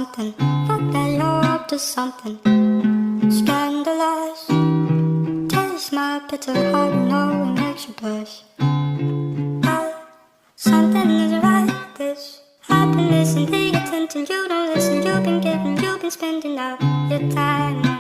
something. Fuck that you're up to something scandalous. Taste my bitter heart, know it makes you blush. Something is right. This happiness and the attention. You don't listen. You've been spending out your time.